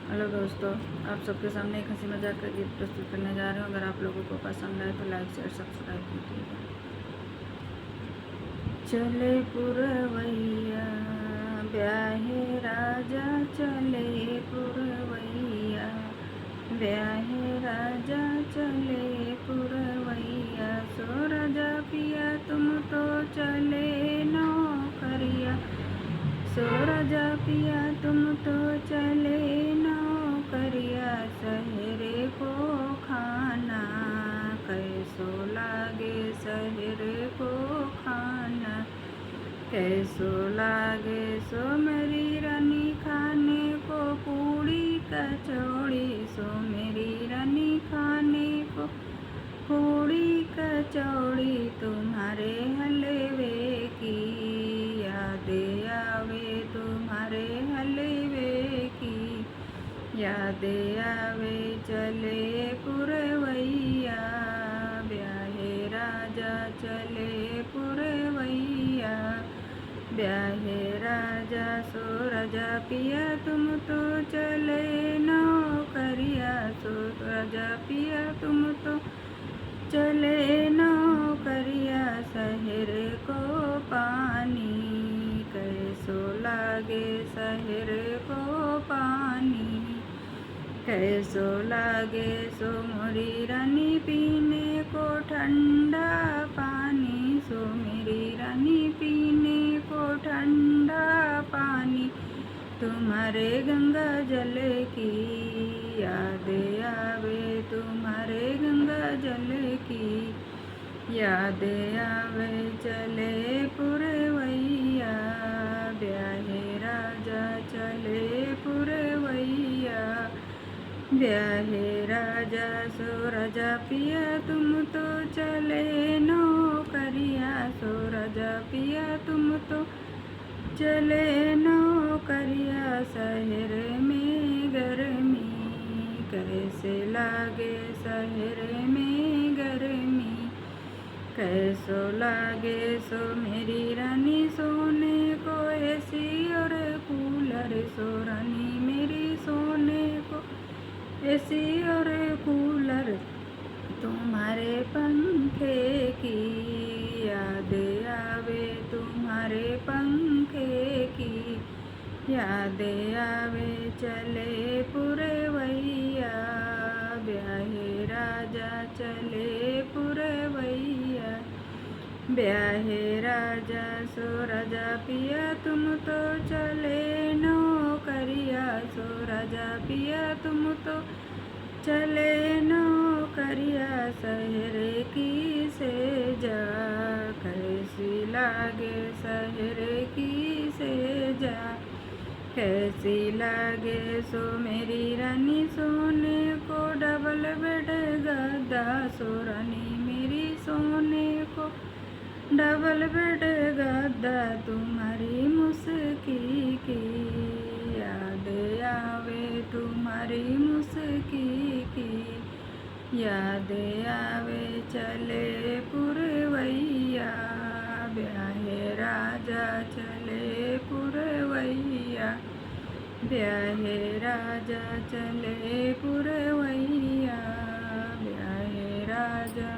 Hello दोस्तों, आप सबके सामने एक हंसी मजाक का गीत प्रस्तुत करने जा रहे हूँ। अगर आप लोगों को पसंद आए तो लाइक शेयर सब्सक्राइब कीजिएगा। चले पुरवैया ब्याहे राजा, चले पुरवैया ब्याहे राजा, चले पुरवैया। सो राजा पिया तुम तो चले नौकरिया, सो राजा पिया तुम तो चले नौकरिया। शहरे को खाना कैसो लागे, शहरे को खाना कैसो लागे। सो मेरी रानी खाने को पूड़ी कचौड़ी, सो मेरी रानी खाने को पूड़ी कचौड़ी। तुम्हारे हलवे की यादें आवे, तुम्हारे हलवे की यादें आवे। चले पुरवैया ब्याहे राजा, चले पुरवैया ब्याहे राजा। सो राजा पिया तुम तो चले नौकरिया, सो राजा पिया तुम तो चले नौकरिया। शहर को पानी कैसो लागे, शहर को पानी कैसो लागे। सो मोरी रानी पीने को ठंडा पानी, सो मेरी रानी पीने को ठंडा पानी। तुम्हारे गंगा जल की यादें आवे, तुम्हारे गंगा जल की यादें आवे। चले पुरवैया ब्याहे राजा, चले पुरवैया ब्याहे राजा। सो राजा पिया तुम तो चले नौकरिया, सो राजा पिया तुम तो चले नौकरिया। शहर में गर्मी कैसे लागे, शहर में गर्मी कैसो लागे। सो मेरी रानी सोने को एसी और कूलर, सो रानी मेरी सोने को एसी और कूलर। तुम्हारे पंखे की यादें आवे, तुम्हारे पंखे की यादें आवे। चले पुरवैया ब्याहे राजा, चले पुरवैया ब्याहे राजा। सो राजा पिया तुम तो चले नौकरिया, सो राजा पिया तुम तो चले नौकरिया। शहर की सेजा कैसी लागे, शहर की सेजा कैसी लागे। सो मेरी रानी सोने को डबल बेड गद्दा, सो रानी मेरी सोने को डबल बेड गद्दा। तुम्हारी मुस्की की यादें आवे, तुम्हारी मुस्की की यादें आवे। चले पुरवैया ब्याहे राजा, चले पुरवैया ब्याहे राजा, चले पुरवैया ब्याहे राजा।